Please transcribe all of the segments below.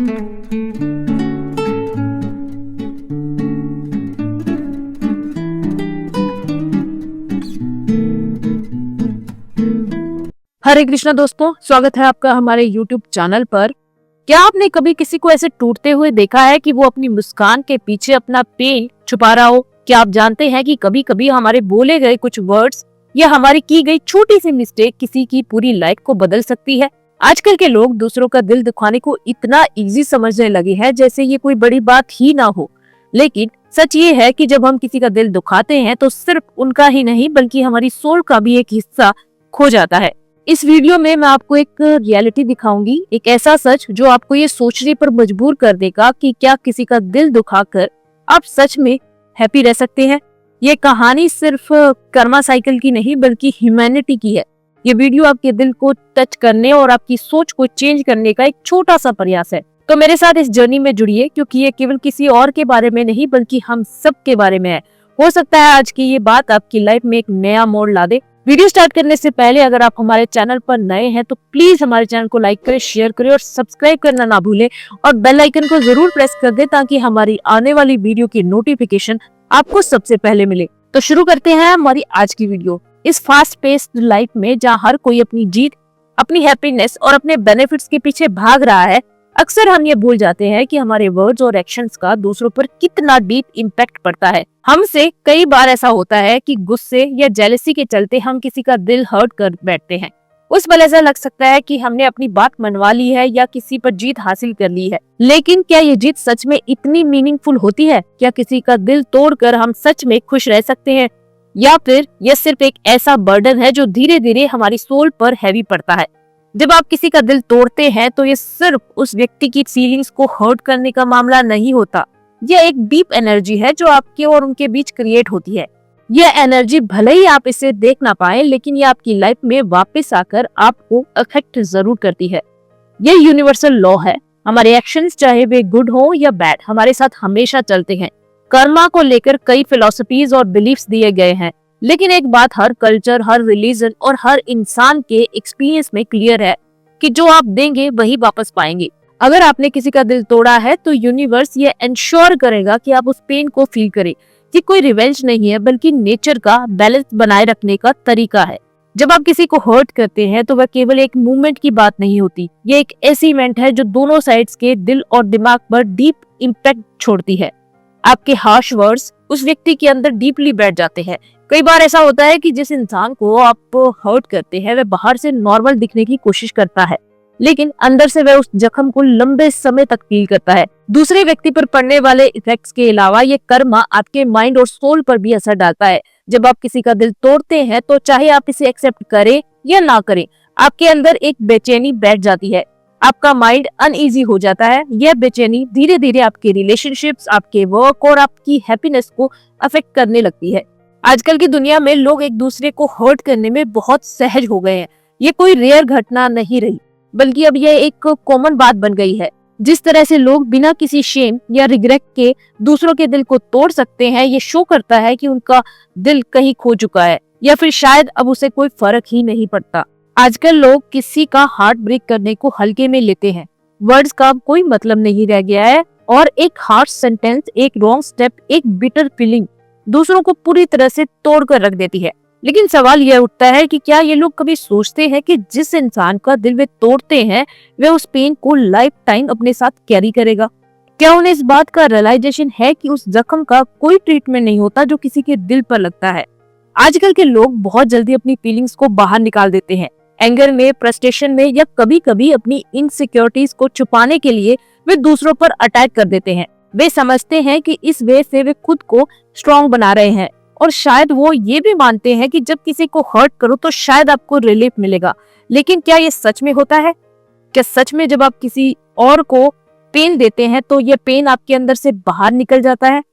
हरे कृष्णा दोस्तों, स्वागत है आपका हमारे YouTube चैनल पर। क्या आपने कभी किसी को ऐसे टूटते हुए देखा है कि वो अपनी मुस्कान के पीछे अपना पेन छुपा रहा हो? क्या आप जानते हैं कि कभी कभी हमारे बोले गए कुछ वर्ड्स या हमारी की गई छोटी सी मिस्टेक किसी की पूरी लाइफ को बदल सकती है। आजकल के लोग दूसरों का दिल दुखाने को इतना इजी समझने लगे हैं जैसे ये कोई बड़ी बात ही ना हो। लेकिन सच ये है कि जब हम किसी का दिल दुखाते हैं तो सिर्फ उनका ही नहीं बल्कि हमारी सोल का भी एक हिस्सा खो जाता है। इस वीडियो में मैं आपको एक रियलिटी दिखाऊंगी, एक ऐसा सच जो आपको ये सोचने पर मजबूर कर देगा कि क्या किसी का दिल दुखाकर आप सच में हैप्पी रह सकते हैं। ये कहानी सिर्फ कर्मा साइकिल की नहीं बल्कि ह्यूमैनिटी की है। ये वीडियो आपके दिल को टच करने और आपकी सोच को चेंज करने का एक छोटा सा प्रयास है। तो मेरे साथ इस जर्नी में जुड़िए, क्योंकि ये केवल किसी और के बारे में नहीं बल्कि हम सब के बारे में है। हो सकता है आज की ये बात आपकी लाइफ में एक नया मोड़ ला दे। वीडियो स्टार्ट करने से पहले अगर आप हमारे चैनल पर नए हैं तो प्लीज हमारे चैनल को लाइक करें, शेयर करें और सब्सक्राइब करना ना भूलें और बेल आइकन को जरूर प्रेस कर दें ताकि हमारी आने वाली वीडियो की नोटिफिकेशन आपको सबसे पहले मिले। तो शुरू करते हैं हमारी आज की वीडियो। इस फास्ट पेस्ड लाइफ में जहाँ हर कोई अपनी जीत, अपनी हैप्पीनेस और अपने बेनिफिट्स के पीछे भाग रहा है, अक्सर हम ये भूल जाते हैं कि हमारे वर्ड्स और एक्शंस का दूसरों पर कितना डीप इम्पैक्ट पड़ता है। हमसे कई बार ऐसा होता है कि गुस्से या जेलसी के चलते हम किसी का दिल हर्ट कर बैठते हैं। उस पल ऐसा लग सकता है कि हमने अपनी बात मनवा ली है या किसी पर जीत हासिल कर ली है। लेकिन क्या ये जीत सच में इतनी मीनिंगफुल होती है? क्या किसी का दिल तोड़कर हम सच में खुश रह सकते हैं, या फिर यह सिर्फ एक ऐसा बर्डन है जो धीरे धीरे हमारी सोल पर हैवी पड़ता है? जब आप किसी का दिल तोड़ते हैं तो ये सिर्फ उस व्यक्ति की फीलिंग्स को हर्ट करने का मामला नहीं होता। यह एक डीप एनर्जी है जो आपके और उनके बीच क्रिएट होती है। यह एनर्जी भले ही आप इसे देख ना पाए, लेकिन ये आपकी लाइफ में वापस आकर आपको अफेक्ट जरूर करती है। यह यूनिवर्सल लॉ है। हमारे एक्शंस चाहे वे गुड हो या बैड, हमारे साथ हमेशा चलते हैं। कर्मा को लेकर कई फिलॉसफीज और बिलीफ्स दिए गए हैं, लेकिन एक बात हर कल्चर, हर रिलीजन और हर इंसान के एक्सपीरियंस में क्लियर है कि जो आप देंगे वही वापस पाएंगे। अगर आपने किसी का दिल तोड़ा है तो यूनिवर्स ये इंश्योर करेगा कि आप उस पेन को फील करें। ये कोई रिवेंज नहीं है बल्कि नेचर का बैलेंस बनाए रखने का तरीका है। जब आप किसी को हर्ट करते हैं तो वह केवल एक मूवमेंट की बात नहीं होती, ये एक ऐसी इवेंट है जो दोनों साइड्स के दिल और दिमाग पर डीप इम्पैक्ट छोड़ती है। आपके हार्श वर्ड्स उस व्यक्ति के अंदर डीपली बैठ जाते हैं। कई बार ऐसा होता है कि जिस इंसान को आप हर्ट करते हैं वह बाहर से नॉर्मल दिखने की कोशिश करता है, लेकिन अंदर से वह उस जख्म को लंबे समय तक फील करता है। दूसरे व्यक्ति पर पड़ने वाले इफेक्ट्स के अलावा ये कर्मा आपके माइंड और सोल पर भी असर डालता है। जब आप किसी का दिल तोड़ते हैं तो चाहे आप इसे एक्सेप्ट करें या ना करें, आपके अंदर एक बेचैनी बैठ जाती है। आपका माइंड अनईजी हो जाता है। यह बेचैनी धीरे धीरे आपके रिलेशनशिप्स, आपके वर्क और आपकी हैप्पीनेस को अफेक्ट करने लगती है। आजकल की दुनिया में लोग एक दूसरे को हर्ट करने में बहुत सहज हो गए हैं। ये कोई रेयर घटना नहीं रही, बल्कि अब यह एक कॉमन बात बन गई है। जिस तरह से लोग बिना किसी शेम या रिग्रेट के दूसरों के दिल को तोड़ सकते हैं, ये शो करता है कि उनका दिल कहीं खो चुका है या फिर शायद अब उसे कोई फर्क ही नहीं पड़ता। आजकल लोग किसी का हार्ट ब्रेक करने को हल्के में लेते हैं। वर्ड्स का कोई मतलब नहीं रह गया है और एक हार्श सेंटेंस, एक रॉन्ग स्टेप, एक बिटर फीलिंग दूसरों को पूरी तरह से तोड़ कर रख देती है। लेकिन सवाल यह उठता है कि क्या ये लोग कभी सोचते हैं कि जिस इंसान का दिल वे तोड़ते हैं वह उस पेन को लाइफ टाइम अपने साथ कैरी करेगा? क्या उन्हें इस बात का रियलाइजेशन है कि उस जख्म का कोई ट्रीटमेंट नहीं होता जो किसी के दिल पर लगता है? आजकल के लोग बहुत जल्दी अपनी फीलिंग्स को बाहर निकाल देते हैं। एंगर में, फ्रस्ट्रेशन में या कभी कभी अपनी इनसिक्योरिटीज को छुपाने के लिए वे दूसरों पर अटैक कर देते हैं। वे समझते हैं कि इस वे से वे खुद को स्ट्रॉन्ग बना रहे हैं और शायद वो ये भी मानते हैं कि जब किसी को हर्ट करो तो शायद आपको रिलीफ मिलेगा। लेकिन क्या ये सच में होता है? क्या सच में जब आप किसी और को पेन देते हैं तो ये पेन आपके अंदर से बाहर निकल जाता है?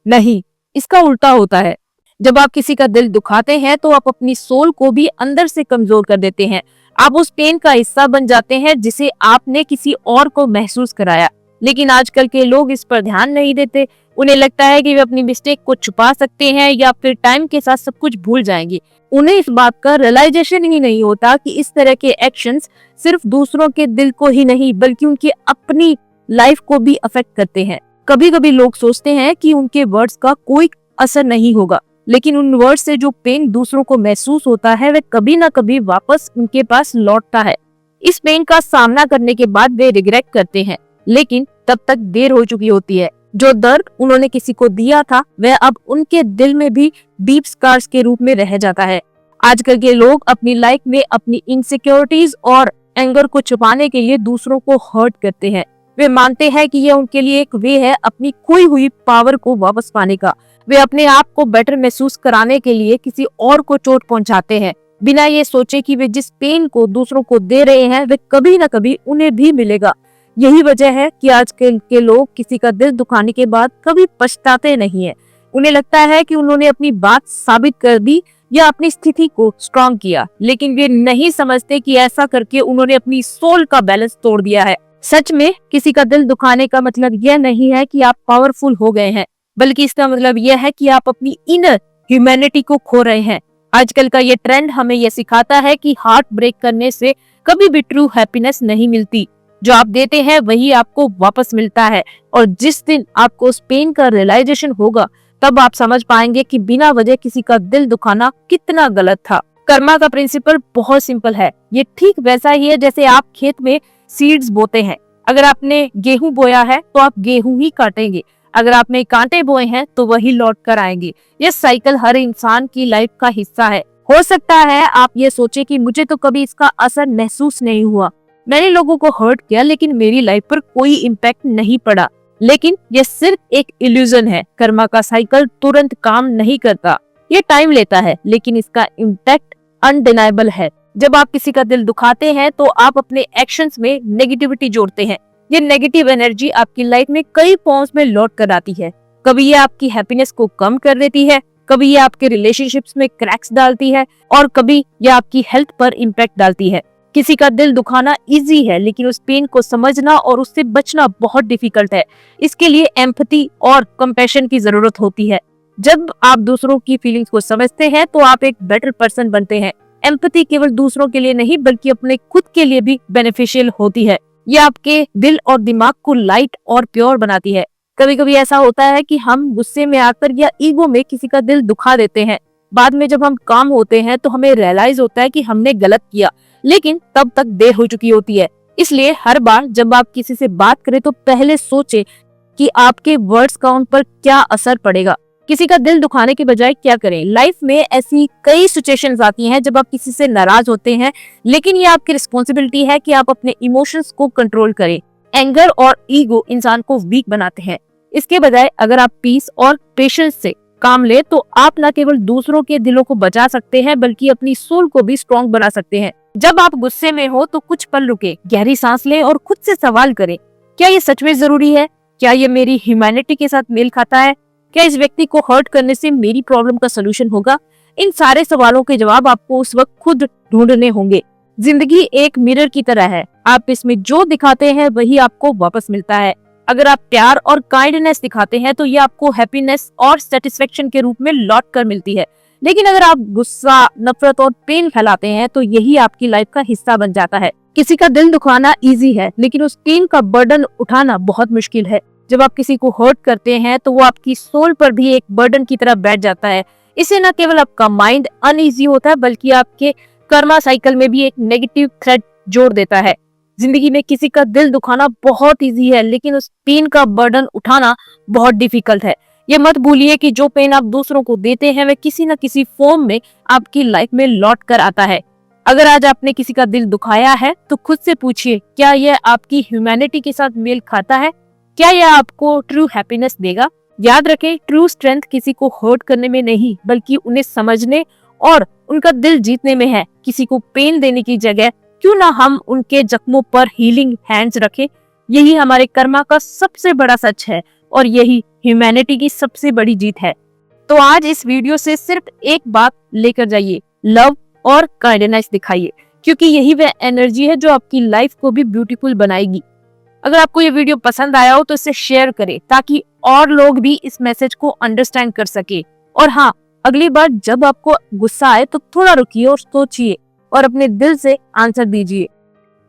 नहीं, इसका उल्टा होता है। जब आप किसी का दिल दुखाते हैं तो आप अपनी सोल को भी अंदर से कमजोर कर देते हैं। आप उस पेन का हिस्सा बन जाते हैं जिसे आपने किसी और को महसूस कराया। लेकिन आजकल के लोग इस पर ध्यान नहीं देते। उन्हें लगता है कि वे अपनी मिस्टेक को छुपा सकते हैं या फिर टाइम के साथ सब कुछ भूल जाएंगे। उन्हें इस बात का रियलाइजेशन ही नहीं होता कि इस तरह के एक्शंस सिर्फ दूसरों के दिल को ही नहीं बल्कि उनकी अपनी लाइफ को भी अफेक्ट करते हैं। कभी कभी लोग सोचते हैं कि उनके वर्ड्स का कोई असर नहीं होगा, लेकिन उन वर्ड्स से जो पेन दूसरों को महसूस होता है वह कभी ना कभी वापस उनके पास लौटता है। इस पेन का सामना करने के बाद वे रिग्रेट करते हैं, लेकिन तब तक देर हो चुकी होती है। जो दर्द उन्होंने किसी को दिया था वह अब उनके दिल में भी डीप स्कार्स के रूप में रह जाता है। आजकल के लोग अपनी लाइफ में अपनी इनसिक्योरिटीज और एंगर को छुपाने के लिए दूसरों को हर्ट करते हैं। वे मानते हैं कि यह उनके लिए एक वे है अपनी खोई हुई पावर को वापस पाने का। वे अपने आप को बेटर महसूस कराने के लिए किसी और को चोट पहुंचाते हैं, बिना ये सोचे कि वे जिस पेन को दूसरों को दे रहे हैं वे कभी न कभी उन्हें भी मिलेगा। यही वजह है कि आजकल के लोग किसी का दिल दुखाने के बाद कभी पछताते नहीं है। उन्हें लगता है कि उन्होंने अपनी बात साबित कर दी या अपनी स्थिति को स्ट्रॉन्ग किया, लेकिन वे नहीं समझते कि ऐसा करके उन्होंने अपनी सोल का बैलेंस तोड़ दिया है। सच में किसी का दिल दुखाने का मतलब यह नहीं है कि आप पावरफुल हो गए हैं, बल्कि इसका मतलब यह है कि आप अपनी इनर ह्यूमैनिटी को खो रहे हैं। आजकल का ये ट्रेंड हमें यह सिखाता है कि हार्ट ब्रेक करने से कभी भी ट्रू हैप्पीनेस नहीं मिलती। जो आप देते हैं वही आपको वापस मिलता है, और जिस दिन आपको उस पेन का रियलाइजेशन होगा तब आप समझ पाएंगे कि बिना वजह किसी का दिल दुखाना कितना गलत था। कर्मा का प्रिंसिपल बहुत सिंपल है। ये ठीक वैसा ही है जैसे आप खेत में सीड्स बोते हैं। अगर आपने गेहूं बोया है तो आप गेहूं ही काटेंगे, अगर आपने कांटे बोए हैं तो वही लौट कर आएंगे। ये साइकिल हर इंसान की लाइफ का हिस्सा है। हो सकता है आप ये सोचे कि मुझे तो कभी इसका असर महसूस नहीं हुआ, मैंने लोगों को हर्ट किया लेकिन मेरी लाइफ पर कोई इम्पैक्ट नहीं पड़ा, लेकिन ये सिर्फ एक इल्यूजन है। कर्मा का साइकिल तुरंत काम नहीं करता, ये टाइम लेता है, लेकिन इसका इम्पैक्ट अनडिनाइबल है। जब आप किसी का दिल दुखाते हैं तो आप अपने एक्शंस में नेगेटिविटी जोड़ते हैं। ये नेगेटिव एनर्जी आपकी लाइफ में कई फॉर्म्स में लौट कर आती है। कभी ये आपकी हैप्पीनेस को कम कर देती है, कभी ये आपके रिलेशनशिप्स में क्रैक्स डालती है, और कभी ये आपकी हेल्थ पर इम्पैक्ट डालती है। किसी का दिल दुखाना इजी है, लेकिन उस पेन को समझना और उससे बचना बहुत डिफिकल्ट है। इसके लिए एम्पैथी और कंपैशन की जरूरत होती है। जब आप दूसरों की फीलिंग्स को समझते हैं तो आप एक बेटर पर्सन बनते हैं। एम्पैथी केवल दूसरों के लिए नहीं बल्कि अपने खुद के लिए भी बेनिफिशियल होती है। ये आपके दिल और दिमाग को लाइट और प्योर बनाती है। कभी कभी ऐसा होता है कि हम गुस्से में आकर या ईगो में किसी का दिल दुखा देते हैं। बाद में जब हम काम होते हैं तो हमें रियलाइज होता है कि हमने गलत किया, लेकिन तब तक देर हो चुकी होती है। इसलिए हर बार जब आप किसी से बात करें तो पहले सोचें कि आपके वर्ड्स का उन पर क्या असर पड़ेगा। किसी का दिल दुखाने के बजाय क्या करें। लाइफ में ऐसी कई सिचुएशंस आती हैं जब आप किसी से नाराज होते हैं, लेकिन ये आपकी रिस्पॉन्सिबिलिटी है कि आप अपने इमोशंस को कंट्रोल करें। एंगर और ईगो इंसान को वीक बनाते हैं। इसके बजाय अगर आप पीस और पेशेंस से काम ले तो आप न केवल दूसरों के दिलों को बचा सकते हैं बल्कि अपनी सोल को भी स्ट्रॉन्ग बना सकते हैं। जब आप गुस्से में हो तो कुछ पल रुके, गहरी सांस लें और खुद से सवाल करें, क्या ये सच में जरूरी है? क्या ये मेरी ह्यूमैनिटी के साथ मेल खाता है? क्या इस व्यक्ति को हर्ट करने से मेरी प्रॉब्लम का सलूशन होगा? इन सारे सवालों के जवाब आपको उस वक्त खुद ढूंढने होंगे। जिंदगी एक मिरर की तरह है, आप इसमें जो दिखाते हैं वही आपको वापस मिलता है। अगर आप प्यार और काइंडनेस दिखाते हैं तो ये आपको हैप्पीनेस और सेटिस्फेक्शन के रूप में लौट कर मिलती है, लेकिन अगर आप गुस्सा, नफरत और पेन फैलाते हैं तो यही आपकी लाइफ का हिस्सा बन जाता है। किसी का दिल दुखाना इजी है, लेकिन उस पेन का बर्डन उठाना बहुत मुश्किल है। जब आप किसी को हर्ट करते हैं तो वो आपकी सोल पर भी एक बर्डन की तरह बैठ जाता है। इससे न केवल आपका माइंड अनईजी होता है बल्कि आपके कर्मा साइकिल में भी एक नेगेटिव थ्रेड जोड़ देता है। जिंदगी में किसी का दिल दुखाना बहुत इजी है, लेकिन उस पेन का बर्डन उठाना बहुत डिफिकल्ट है। ये मत भूलिए कि जो पेन आप दूसरों को देते हैं वह किसी न किसी फॉर्म में आपकी लाइफ में लौट कर आता है। अगर आज आपने किसी का दिल दुखाया है तो खुद से पूछिए, क्या यह आपकी ह्यूमैनिटी के साथ मेल खाता है? क्या यह आपको ट्रू हैप्पीनेस देगा? याद रखें, ट्रू स्ट्रेंथ किसी को हर्ट करने में नहीं बल्कि उन्हें समझने और उनका दिल जीतने में है। किसी को पेन देने की जगह क्यों ना हम उनके जख्मों पर हीलिंग हैंड्स रखें। यही हमारे कर्मा का सबसे बड़ा सच है और यही ह्यूमैनिटी की सबसे बड़ी जीत है। तो आज इस वीडियो से सिर्फ एक बात लेकर जाइए, लव और काइंडनेस दिखाइए, क्योंकि यही वह एनर्जी है जो आपकी लाइफ को भी ब्यूटीफुल बनाएगी। अगर आपको ये वीडियो पसंद आया हो तो इसे शेयर करें ताकि और लोग भी इस मैसेज को अंडरस्टैंड कर सके। और हाँ, अगली बार जब आपको गुस्सा आए तो थोड़ा रुकिए और सोचिए और अपने दिल से आंसर दीजिए।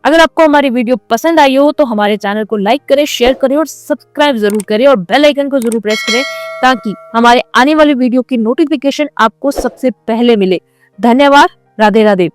अगर आपको हमारी वीडियो पसंद आई हो तो हमारे चैनल को लाइक करें, शेयर करें और सब्सक्राइब जरूर करें और बेल आइकन को जरूर प्रेस करें ताकि हमारे आने वाली वीडियो की नोटिफिकेशन आपको सबसे पहले मिले। धन्यवाद। राधे राधे।